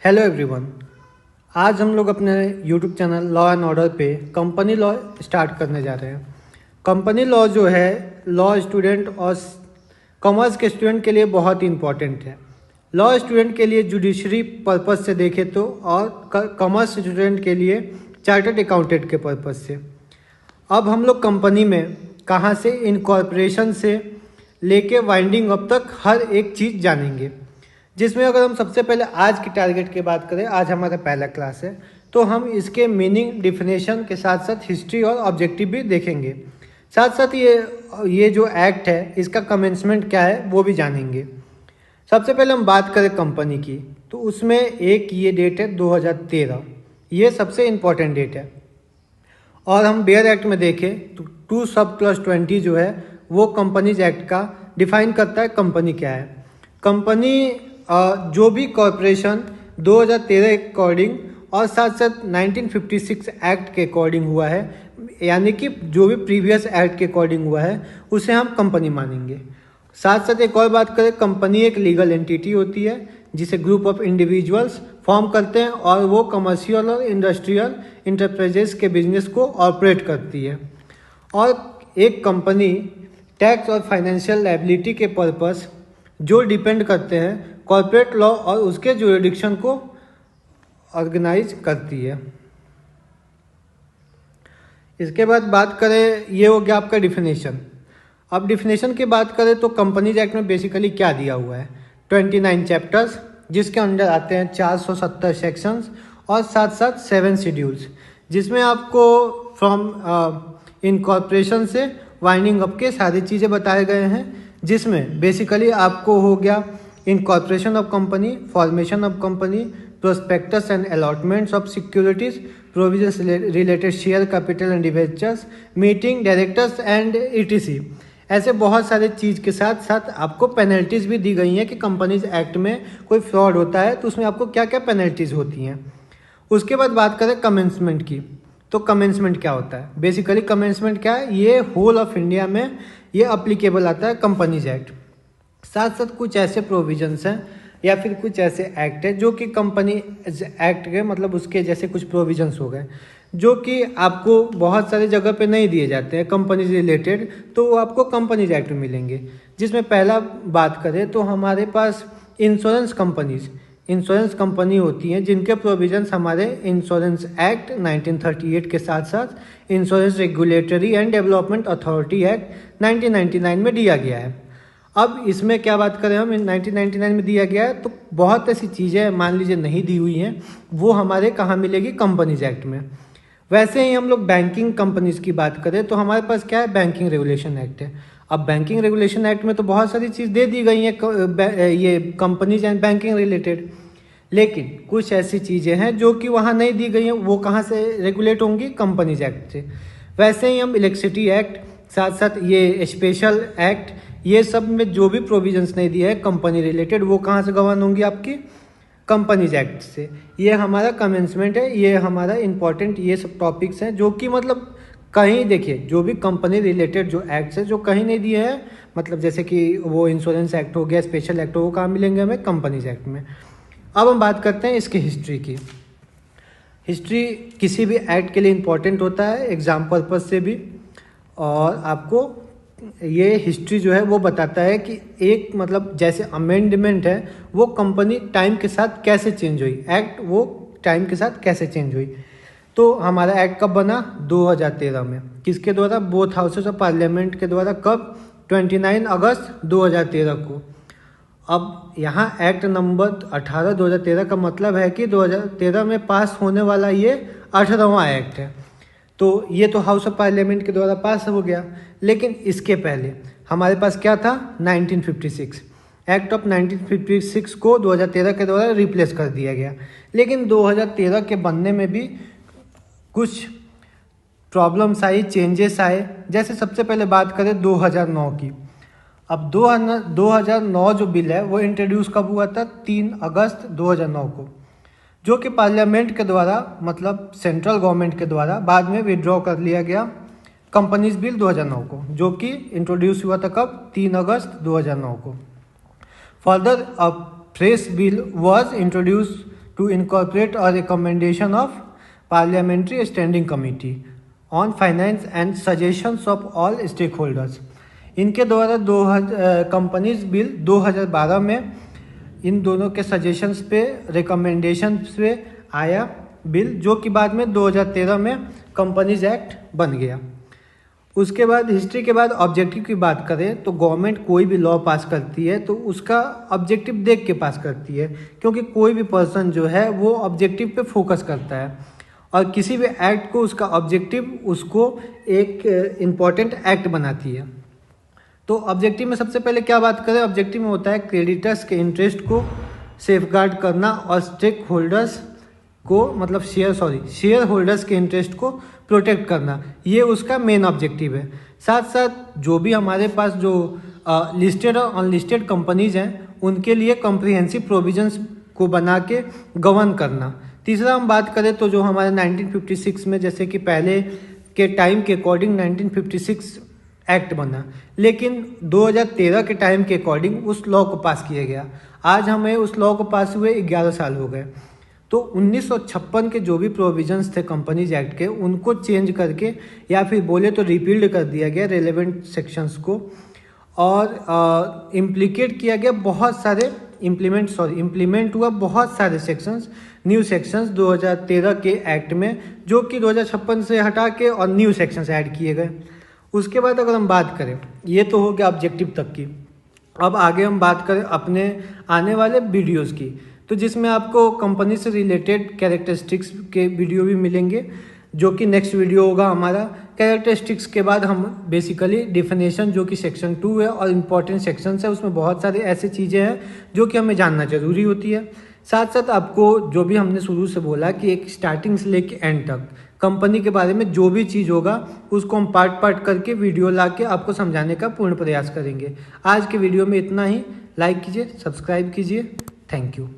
Hello everyone. आज हम लोग अपने YouTube channel law and order पे कंपनी लॉ स्टार्ट करने जा रहे हैं। कंपनी लॉ जो है लॉ स्टूडेंट और कॉमर्स के स्टूडेंट के लिए बहुत ही इम्पॉर्टेंट है। लॉ स्टूडेंट के लिए जुडिशरी पर्पज़ से देखें तो, और कॉमर्स स्टूडेंट के लिए चार्टर्ड अकाउंटेंट के पर्पज़ से। अब हम लोग कंपनी में कहाँ से इनकॉर्पोरेशन से लेके वाइंडिंग अप तक हर एक चीज़ जानेंगे, जिसमें अगर हम सबसे पहले आज की टारगेट की बात करें, आज हमारा पहला क्लास है, तो हम इसके मीनिंग डिफिनेशन के साथ साथ हिस्ट्री और ऑब्जेक्टिव भी देखेंगे। साथ साथ ये जो एक्ट है इसका कमेंसमेंट क्या है वो भी जानेंगे। सबसे पहले हम बात करें कंपनी की, तो उसमें एक ये डेट है 2013, ये सबसे इम्पोर्टेंट डेट है। और हम बेयर एक्ट में देखें तो 2 सब क्लॉज 20 जो है वो कंपनीज एक्ट का डिफाइन करता है कंपनी क्या है। कंपनी जो भी कॉरपोरेशन 2013 के अकॉर्डिंग और साथ साथ 1956 एक्ट के अकॉर्डिंग हुआ है, यानी कि जो भी प्रीवियस एक्ट के अकॉर्डिंग हुआ है उसे हम कंपनी मानेंगे। साथ साथ एक और बात करें, कंपनी एक लीगल एंटिटी होती है जिसे ग्रुप ऑफ इंडिविजुअल्स फॉर्म करते हैं और वो कमर्शियल और इंडस्ट्रियल इंटरप्राइजेस के बिजनेस को ऑपरेट करती है। और एक कंपनी टैक्स और फाइनेंशियल लायबिलिटी के पर्पस जो डिपेंड करते हैं कॉर्पोरेट लॉ और उसके जुरिडिक्शन को ऑर्गेनाइज करती है। इसके बाद बात करें, ये हो गया आपका डिफिनेशन। अब डिफिनेशन की बात करें तो कंपनीज एक्ट में बेसिकली क्या दिया हुआ है, 29 चैप्टर्स जिसके अंडर आते हैं 470 सेक्शंस और साथ साथ 7 शेड्यूल्स, जिसमें आपको फ्रॉम इनकॉर्पोरेशन से वाइंडिंग अप के सारी चीज़ें बताए गए हैं, जिसमें बेसिकली आपको हो गया incorporation of company, formation of company, prospectus and allotments of securities, provisions related share capital and debentures, meeting directors and etc. ऐसे बहुत सारे चीज़ के साथ साथ आपको पेनल्टीज़ भी दी गई हैं कि कंपनीज एक्ट में कोई फ्रॉड होता है तो उसमें आपको क्या क्या पेनल्टीज़ होती हैं। उसके बाद बात करें कमेंसमेंट की, तो कमेंसमेंट क्या होता है, बेसिकली कमेंसमेंट क्या है, ये होल ऑफ इंडिया में ये अप्लीकेबल आता है कंपनीज एक्ट। साथ साथ कुछ ऐसे प्रोविजंस हैं या फिर कुछ ऐसे एक्ट है जो कि कंपनी एक्ट के मतलब उसके जैसे कुछ प्रोविजंस हो गए जो कि आपको बहुत सारी जगह पे नहीं दिए जाते हैं कंपनी से रिलेटेड, तो वो आपको कंपनीज एक्ट में मिलेंगे। जिसमें पहला बात करें तो हमारे पास इंश्योरेंस कंपनी होती हैं जिनके प्रोविजंस हमारे इंश्योरेंस एक्ट 1938 के साथ साथ insurance regulatory and development authority act 1999 में दिया गया है। अब इसमें क्या बात करें, हम 1999 में दिया गया है तो बहुत ऐसी चीज़ें मान लीजिए नहीं दी हुई हैं, वो हमारे कहाँ मिलेगी, कंपनीज एक्ट में। वैसे ही हम लोग बैंकिंग कंपनीज की बात करें तो हमारे पास क्या है, बैंकिंग रेगुलेशन एक्ट है। अब बैंकिंग रेगुलेशन एक्ट में तो बहुत सारी चीज़ दे दी गई हैं ये कंपनीज एंड बैंकिंग रिलेटेड, लेकिन कुछ ऐसी चीज़ें हैं जो कि वहाँ नहीं दी गई हैं, वो कहाँ से रेगुलेट होंगी, कंपनीज एक्ट से। वैसे ही हम इलेक्ट्रिसिटी एक्ट, साथ साथ ये स्पेशल एक्ट, ये सब में जो भी प्रोविजंस नहीं दिया है कंपनी रिलेटेड वो कहाँ से गवर्न होंगी, आपकी कंपनीज एक्ट से। ये हमारा कमेंसमेंट है, ये हमारा इंपॉर्टेंट ये सब टॉपिक्स हैं जो कि मतलब कहीं देखिए जो भी कंपनी रिलेटेड जो एक्ट्स है जो कहीं नहीं दिए हैं, मतलब जैसे कि वो इंश्योरेंस एक्ट हो गया, स्पेशल एक्ट हो, वो कहाँ मिलेंगे हमें, कंपनीज एक्ट में। अब हम बात करते हैं इसकी हिस्ट्री की। हिस्ट्री किसी भी एक्ट के लिए इम्पॉर्टेंट होता है एग्जाम पर्पज से भी, और आपको ये हिस्ट्री जो है वो बताता है कि एक मतलब जैसे अमेंडमेंट है वो कंपनी टाइम के साथ कैसे चेंज हुई, एक्ट वो टाइम के साथ कैसे चेंज हुई। तो हमारा एक्ट कब बना, 2013 में, किसके द्वारा, बोथ हाउसेस ऑफ पार्लियामेंट के द्वारा। कब, 29 अगस्त 2013 को। अब यहाँ एक्ट नंबर 18 2013 का मतलब है कि 2013 में पास होने वाला ये 18वां एक्ट है। तो ये तो हाउस ऑफ पार्लियामेंट के द्वारा पास हो गया, लेकिन इसके पहले हमारे पास क्या था, 1956 एक्ट ऑफ 1956 को 2013 के द्वारा रिप्लेस कर दिया गया। लेकिन 2013 के बनने में भी कुछ प्रॉब्लम्स आई, चेंजेस आए। जैसे सबसे पहले बात करें 2009 की। अब 2009 जो बिल है वो इंट्रोड्यूस कब हुआ था, 3 अगस्त 2009 को, जो कि पार्लियामेंट के द्वारा मतलब सेंट्रल गवर्नमेंट के द्वारा बाद में विड्रॉ कर लिया गया कंपनीज बिल 2009 को, जो कि इंट्रोड्यूस हुआ था कब, 3 अगस्त 2009 को। Further a fresh bill was introduce to incorporate a recommendation of Parliamentary Standing Committee on Finance and suggestions of all stakeholders। इनके द्वारा कंपनीज बिल 2012 में इन दोनों के सजेशंस पे रिकमेंडेशन पे आया बिल, जो कि बाद में 2013 में कंपनीज एक्ट बन गया। उसके बाद हिस्ट्री के बाद ऑब्जेक्टिव की बात करें तो गवर्नमेंट कोई भी लॉ पास करती है तो उसका ऑब्जेक्टिव देख के पास करती है, क्योंकि कोई भी पर्सन जो है वो ऑब्जेक्टिव पे फोकस करता है और किसी भी एक्ट को उसका ऑब्जेक्टिव उसको एक इम्पॉर्टेंट एक्ट बनाती है। तो ऑब्जेक्टिव में सबसे पहले क्या बात करें, ऑब्जेक्टिव में होता है क्रेडिटर्स के इंटरेस्ट को सेफगार्ड करना और स्टेक होल्डर्स को मतलब शेयर होल्डर्स के इंटरेस्ट को प्रोटेक्ट करना, ये उसका मेन ऑब्जेक्टिव है। साथ साथ जो भी हमारे पास जो लिस्टेड और अनलिस्टेड कंपनीज हैं उनके लिए कॉम्प्रिहेंसिव प्रोविजंस को बना के गवर्न करना। तीसरा हम बात करें तो जो हमारे 1956 में जैसे कि पहले के टाइम के अकॉर्डिंग 1956 एक्ट बना, लेकिन 2013 के टाइम के अकॉर्डिंग उस लॉ को पास किया गया। आज हमें उस लॉ को पास हुए 11 साल हो गए। तो 1956 के जो भी प्रोविजंस थे कंपनीज एक्ट के उनको चेंज करके या फिर बोले तो रिपील्ड कर दिया गया रेलेवेंट सेक्शंस को, और इम्प्लीकेट किया गया बहुत सारे इम्प्लीमेंट हुआ बहुत सारे सेक्शंस, न्यू सेक्शंस 2013 के एक्ट में, जो कि 2056 से हटा के और न्यू सेक्शंस ऐड किए गए। उसके बाद अगर हम बात करें, ये तो हो गया ऑब्जेक्टिव तक की। अब आगे हम बात करें अपने आने वाले वीडियोस की, तो जिसमें आपको कंपनी से रिलेटेड कैरेक्टरिस्टिक्स के वीडियो भी मिलेंगे, जो कि नेक्स्ट वीडियो होगा हमारा। कैरेक्टरिस्टिक्स के बाद हम बेसिकली डिफिनेशन जो कि सेक्शन 2 है और इम्पॉर्टेंट सेक्शंस है, उसमें बहुत सारी ऐसी चीज़ें हैं जो कि हमें जानना ज़रूरी होती है। साथ साथ आपको जो भी हमने शुरू से बोला कि एक स्टार्टिंग से लेके एंड तक कंपनी के बारे में जो भी चीज़ होगा उसको हम पार्ट करके वीडियो ला के आपको समझाने का पूर्ण प्रयास करेंगे। आज के वीडियो में इतना ही। लाइक कीजिए, सब्सक्राइब कीजिए। Thank you.